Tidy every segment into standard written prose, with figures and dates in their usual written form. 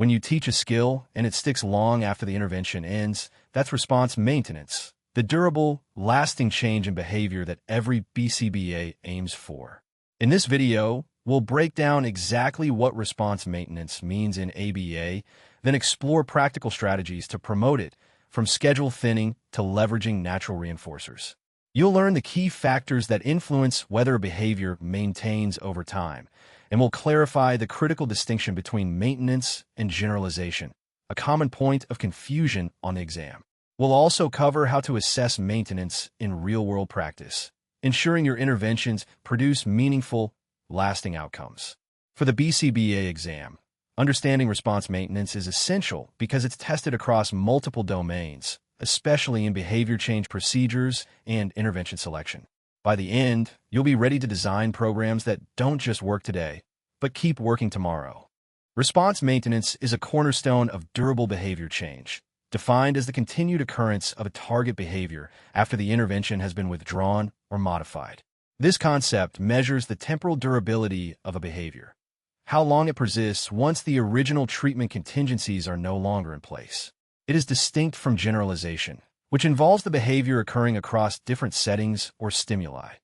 When you teach a skill and it sticks long after the intervention ends, that's response maintenance, the durable, lasting change in behavior that every BCBA aims for. In this video, we'll break down exactly what response maintenance means in ABA, then explore practical strategies to promote it, from schedule thinning to leveraging natural reinforcers. You'll learn the key factors that influence whether a behavior maintains over time, and we'll clarify the critical distinction between maintenance and generalization, a common point of confusion on the exam. We'll also cover how to assess maintenance in real-world practice, ensuring your interventions produce meaningful, lasting outcomes. For the BCBA exam, understanding response maintenance is essential because it's tested across multiple domains, especially in behavior change procedures and intervention selection. By the end, you'll be ready to design programs that don't just work today, but keep working tomorrow. Response maintenance is a cornerstone of durable behavior change, defined as the continued occurrence of a target behavior after the intervention has been withdrawn or modified. This concept measures the temporal durability of a behavior, how long it persists once the original treatment contingencies are no longer in place. It is distinct from generalization, which involves the behavior occurring across different settings or stimuli.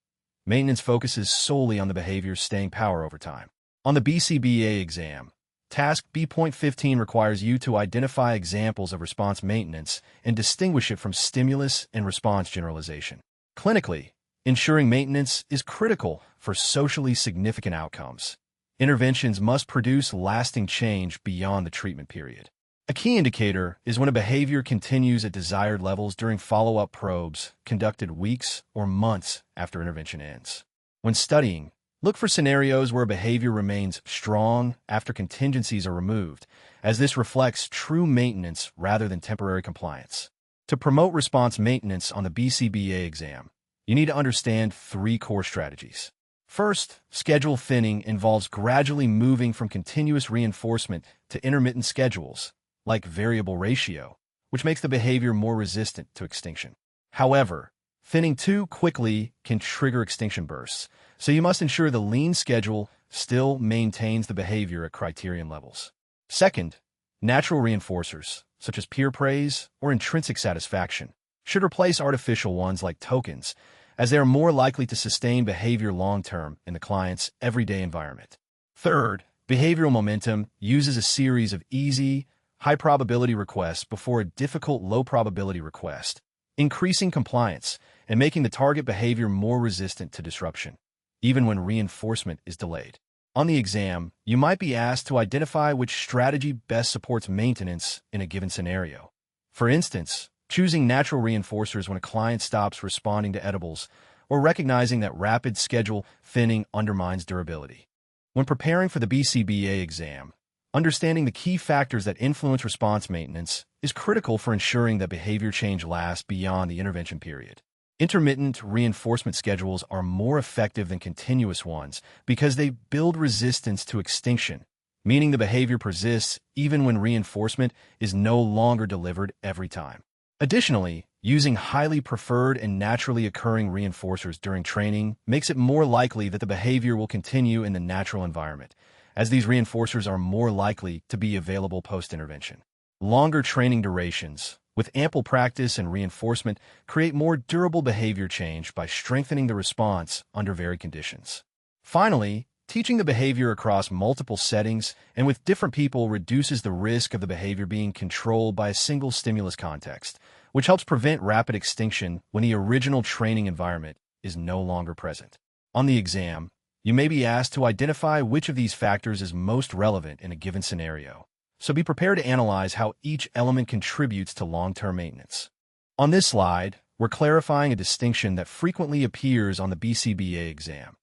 Maintenance focuses solely on the behavior's staying power over time. On the BCBA exam, task B.15 requires you to identify examples of response maintenance and distinguish it from stimulus and response generalization. Clinically, ensuring maintenance is critical for socially significant outcomes. Interventions must produce lasting change beyond the treatment period. A key indicator is when a behavior continues at desired levels during follow-up probes conducted weeks or months after intervention ends. When studying, look for scenarios where a behavior remains strong after contingencies are removed, as this reflects true maintenance rather than temporary compliance. To promote response maintenance on the BCBA exam, you need to understand 3 core strategies. First, schedule thinning involves gradually moving from continuous reinforcement to intermittent schedules, like variable ratio, which makes the behavior more resistant to extinction. However, thinning too quickly can trigger extinction bursts, so you must ensure the lean schedule still maintains the behavior at criterion levels. Second, natural reinforcers, such as peer praise or intrinsic satisfaction, should replace artificial ones like tokens, as they are more likely to sustain behavior long-term in the client's everyday environment. Third, behavioral momentum uses a series of easy, high-probability requests before a difficult low-probability request, increasing compliance and making the target behavior more resistant to disruption, even when reinforcement is delayed. On the exam, you might be asked to identify which strategy best supports maintenance in a given scenario. For instance, choosing natural reinforcers when a client stops responding to edibles, or recognizing that rapid schedule thinning undermines durability. When preparing for the BCBA exam, understanding the key factors that influence response maintenance is critical for ensuring that behavior change lasts beyond the intervention period. Intermittent reinforcement schedules are more effective than continuous ones because they build resistance to extinction, meaning the behavior persists even when reinforcement is no longer delivered every time. Additionally, using highly preferred and naturally occurring reinforcers during training makes it more likely that the behavior will continue in the natural environment, as these reinforcers are more likely to be available post-intervention. Longer training durations, with ample practice and reinforcement, create more durable behavior change by strengthening the response under varied conditions. Finally, teaching the behavior across multiple settings and with different people reduces the risk of the behavior being controlled by a single stimulus context, which helps prevent rapid extinction when the original training environment is no longer present. On the exam, you may be asked to identify which of these factors is most relevant in a given scenario, so be prepared to analyze how each element contributes to long-term maintenance. On this slide, we're clarifying a distinction that frequently appears on the BCBA exam: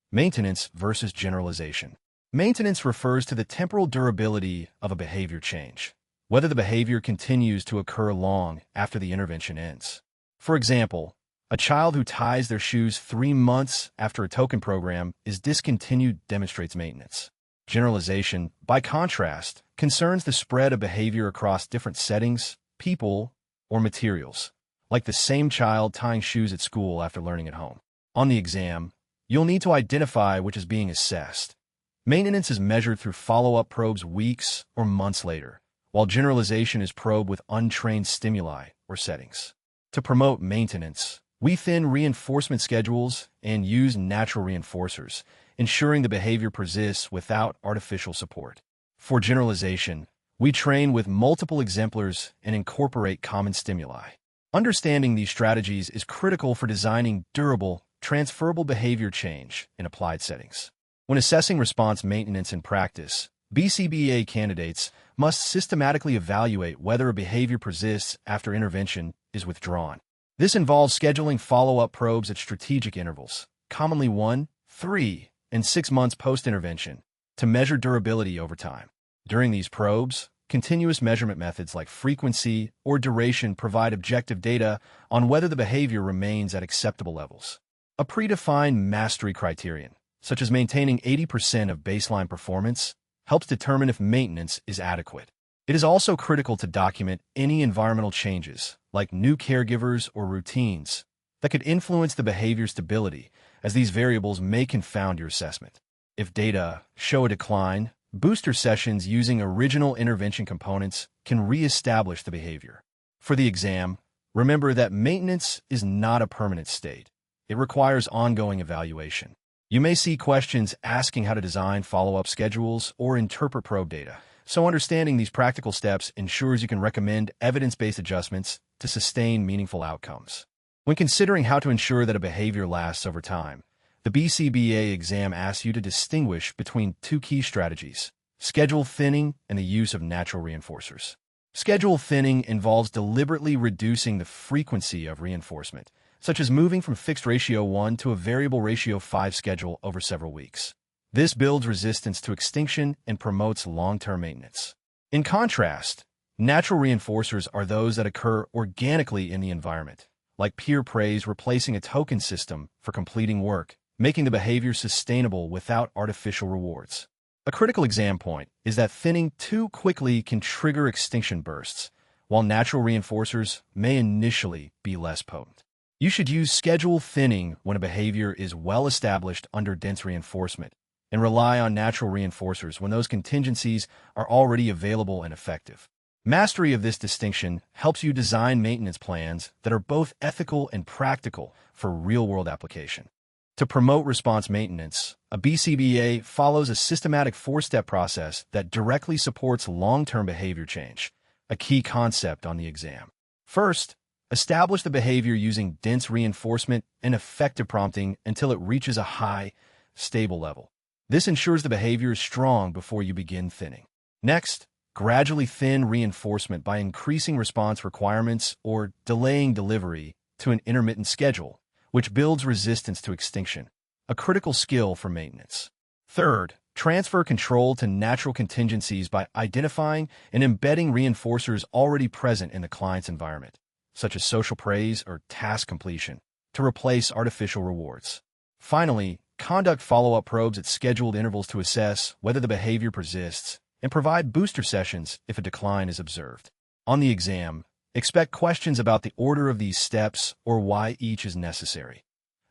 maintenance versus generalization. Maintenance refers to the temporal durability of a behavior change, whether the behavior continues to occur long after the intervention ends. For example, a child who ties their shoes 3 months after a token program is discontinued demonstrates maintenance. Generalization, by contrast, concerns the spread of behavior across different settings, people, or materials, like the same child tying shoes at school after learning at home. On the exam, you'll need to identify which is being assessed: Maintenance is measured through follow-up probes weeks or months later, while generalization is probed with untrained stimuli or settings. To promote maintenance, we thin reinforcement schedules and use natural reinforcers, ensuring the behavior persists without artificial support. For generalization, we train with multiple exemplars and incorporate common stimuli. Understanding these strategies is critical for designing durable, transferable behavior change in applied settings. When assessing response maintenance in practice, BCBA candidates must systematically evaluate whether a behavior persists after intervention is withdrawn. This involves scheduling follow-up probes at strategic intervals, commonly 1, 3, and 6 months post-intervention, to measure durability over time. During these probes, continuous measurement methods like frequency or duration provide objective data on whether the behavior remains at acceptable levels. A predefined mastery criterion, such as maintaining 80% of baseline performance, helps determine if maintenance is adequate. It is also critical to document any environmental changes, like new caregivers or routines, that could influence the behavior stability, as these variables may confound your assessment. If data show a decline, booster sessions using original intervention components can re-establish the behavior. For the exam, remember that maintenance is not a permanent state. It requires ongoing evaluation. You may see questions asking how to design follow-up schedules or interpret probe data, so understanding these practical steps ensures you can recommend evidence-based adjustments to sustain meaningful outcomes. When considering how to ensure that a behavior lasts over time, the BCBA exam asks you to distinguish between two key strategies: schedule thinning and the use of natural reinforcers. Schedule thinning involves deliberately reducing the frequency of reinforcement, such as moving from fixed ratio 1 to a variable ratio 5 schedule over several weeks. This builds resistance to extinction and promotes long-term maintenance. In contrast, natural reinforcers are those that occur organically in the environment, like peer praise replacing a token system for completing work, making the behavior sustainable without artificial rewards. A critical exam point is that thinning too quickly can trigger extinction bursts, while natural reinforcers may initially be less potent. You should use schedule thinning when a behavior is well established under dense reinforcement, and rely on natural reinforcers when those contingencies are already available and effective. Mastery of this distinction helps you design maintenance plans that are both ethical and practical for real-world application. To promote response maintenance, a BCBA follows a systematic 4-step process that directly supports long-term behavior change, a key concept on the exam. First, establish the behavior using dense reinforcement and effective prompting until it reaches a high, stable level. This ensures the behavior is strong before you begin thinning. Next, gradually thin reinforcement by increasing response requirements or delaying delivery to an intermittent schedule, which builds resistance to extinction, a critical skill for maintenance. Third, transfer control to natural contingencies by identifying and embedding reinforcers already present in the client's environment, such as social praise or task completion, to replace artificial rewards. Finally, conduct follow-up probes at scheduled intervals to assess whether the behavior persists, and provide booster sessions if a decline is observed. On the exam, expect questions about the order of these steps or why each is necessary,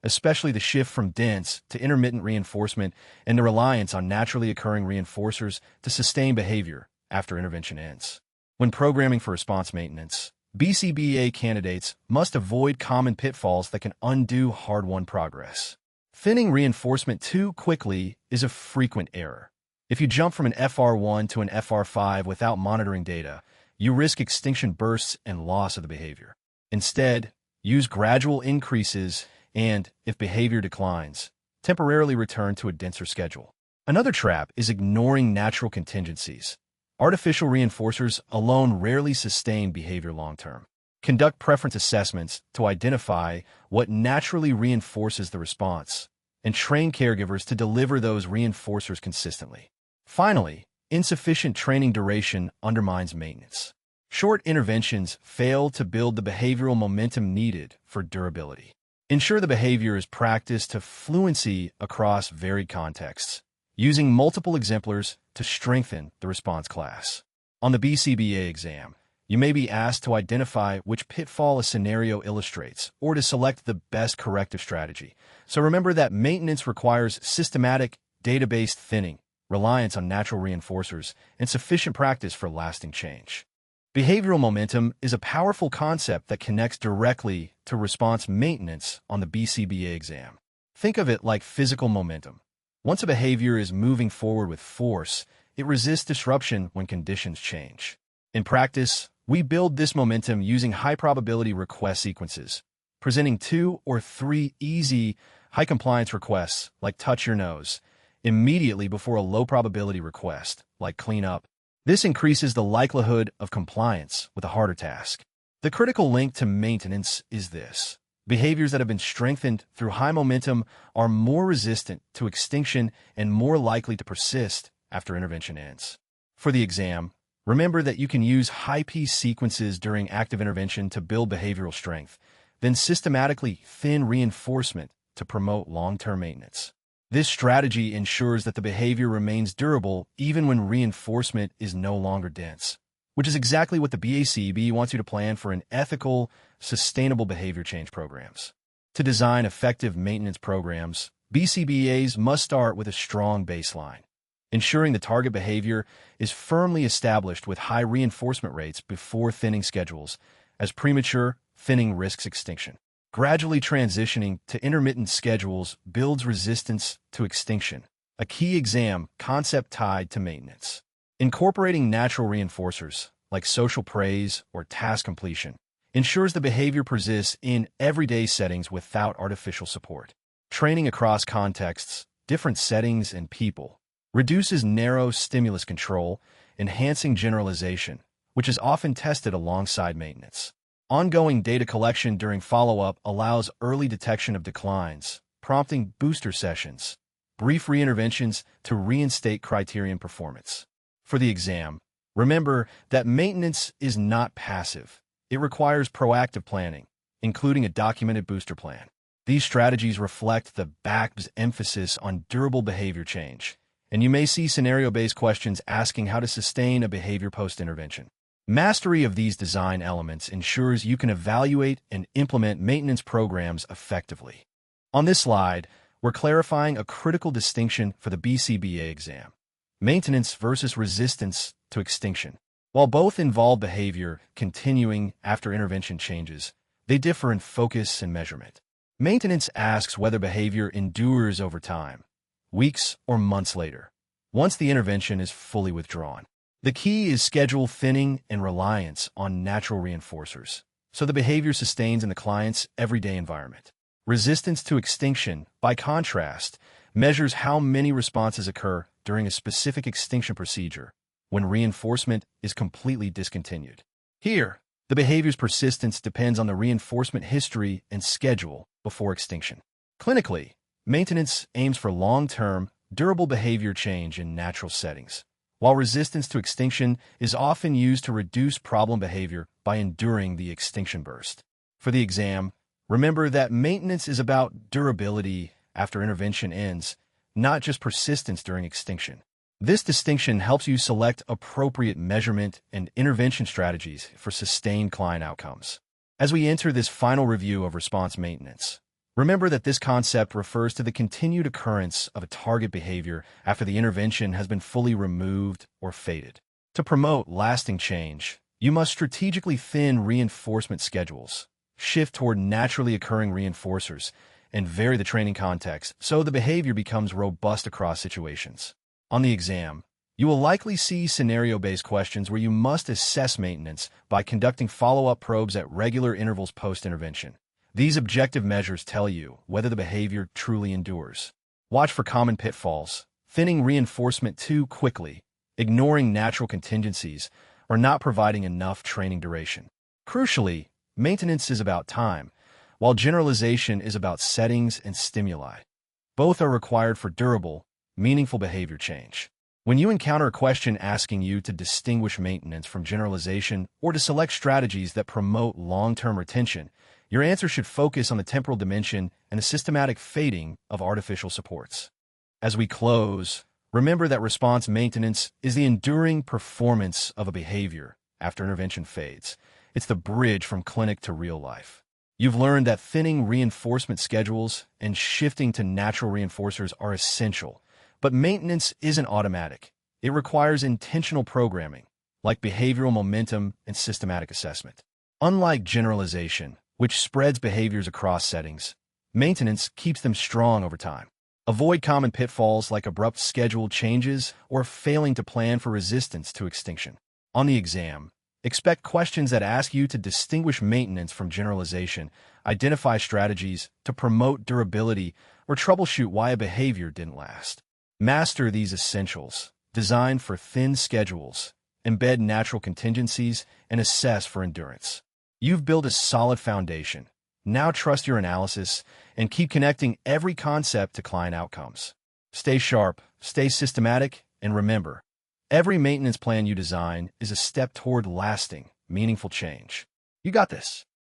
especially the shift from dense to intermittent reinforcement and the reliance on naturally occurring reinforcers to sustain behavior after intervention ends. When programming for response maintenance, BCBA candidates must avoid common pitfalls that can undo hard-won progress. Thinning reinforcement too quickly is a frequent error. If you jump from an FR1 to an FR5 without monitoring data, you risk extinction bursts and loss of the behavior. Instead, use gradual increases and, if behavior declines, temporarily return to a denser schedule. Another trap is ignoring natural contingencies. Artificial reinforcers alone rarely sustain behavior long-term. Conduct preference assessments to identify what naturally reinforces the response, and train caregivers to deliver those reinforcers consistently. Finally, insufficient training duration undermines maintenance. Short interventions fail to build the behavioral momentum needed for durability. Ensure the behavior is practiced to fluency across varied contexts, using multiple exemplars to strengthen the response class. On the BCBA exam, you may be asked to identify which pitfall a scenario illustrates or to select the best corrective strategy. So remember that maintenance requires systematic, data-based thinning, reliance on natural reinforcers, and sufficient practice for lasting change. Behavioral momentum is a powerful concept that connects directly to response maintenance on the BCBA exam. Think of it like physical momentum. Once a behavior is moving forward with force, it resists disruption when conditions change. In practice, we build this momentum using high-probability request sequences, presenting 2 or 3 easy, high-compliance requests, like touch your nose, immediately before a low-probability request, like clean up. This increases the likelihood of compliance with a harder task. The critical link to maintenance is this. Behaviors that have been strengthened through high momentum are more resistant to extinction and more likely to persist after intervention ends. For the exam, remember that you can use high-P sequences during active intervention to build behavioral strength, then systematically thin reinforcement to promote long-term maintenance. This strategy ensures that the behavior remains durable even when reinforcement is no longer dense, which is exactly what the BCBA wants you to plan for in ethical, sustainable behavior change programs. To design effective maintenance programs, BCBAs must start with a strong baseline, ensuring the target behavior is firmly established with high reinforcement rates before thinning schedules, as premature thinning risks extinction. Gradually transitioning to intermittent schedules builds resistance to extinction, a key exam concept tied to maintenance. Incorporating natural reinforcers, like social praise or task completion, ensures the behavior persists in everyday settings without artificial support. Training across contexts, different settings, and people reduces narrow stimulus control, enhancing generalization, which is often tested alongside maintenance. Ongoing data collection during follow-up allows early detection of declines, prompting booster sessions, brief reinterventions to reinstate criterion performance. For the exam, remember that maintenance is not passive. It requires proactive planning, including a documented booster plan. These strategies reflect the BCBA's emphasis on durable behavior change, and you may see scenario-based questions asking how to sustain a behavior post-intervention. Mastery of these design elements ensures you can evaluate and implement maintenance programs effectively. On this slide, we're clarifying a critical distinction for the BCBA exam: maintenance versus resistance to extinction. While both involve behavior continuing after intervention changes, they differ in focus and measurement. Maintenance asks whether behavior endures over time, weeks or months later, once the intervention is fully withdrawn. The key is schedule thinning and reliance on natural reinforcers, so the behavior sustains in the client's everyday environment. Resistance to extinction, by contrast, measures how many responses occur during a specific extinction procedure when reinforcement is completely discontinued. Here, the behavior's persistence depends on the reinforcement history and schedule before extinction. Clinically, maintenance aims for long-term, durable behavior change in natural settings, while resistance to extinction is often used to reduce problem behavior by enduring the extinction burst. For the exam, remember that maintenance is about durability after intervention ends, not just persistence during extinction. This distinction helps you select appropriate measurement and intervention strategies for sustained client outcomes. As we enter this final review of response maintenance, remember that this concept refers to the continued occurrence of a target behavior after the intervention has been fully removed or faded. To promote lasting change, you must strategically thin reinforcement schedules, shift toward naturally occurring reinforcers, and vary the training context so the behavior becomes robust across situations. On the exam, you will likely see scenario-based questions where you must assess maintenance by conducting follow-up probes at regular intervals post-intervention. These objective measures tell you whether the behavior truly endures. Watch for common pitfalls: thinning reinforcement too quickly, ignoring natural contingencies, or not providing enough training duration. Crucially, maintenance is about time, while generalization is about settings and stimuli. Both are required for durable, meaningful behavior change. When you encounter a question asking you to distinguish maintenance from generalization or to select strategies that promote long-term retention, your answer should focus on the temporal dimension and the systematic fading of artificial supports. As we close, remember that response maintenance is the enduring performance of a behavior after intervention fades. It's the bridge from clinic to real life. You've learned that thinning reinforcement schedules and shifting to natural reinforcers are essential, But maintenance isn't automatic. It requires intentional programming, like behavioral momentum and systematic assessment. Unlike generalization, which spreads behaviors across settings, maintenance keeps them strong over time. Avoid common pitfalls like abrupt schedule changes or failing to plan for resistance to extinction. On the exam, expect questions that ask you to distinguish maintenance from generalization, identify strategies to promote durability, or troubleshoot why a behavior didn't last. Master these essentials, design for thin schedules, embed natural contingencies, and assess for endurance. You've built a solid foundation. Now trust your analysis and keep connecting every concept to client outcomes. Stay sharp, stay systematic, and remember, every maintenance plan you design is a step toward lasting, meaningful change. You got this.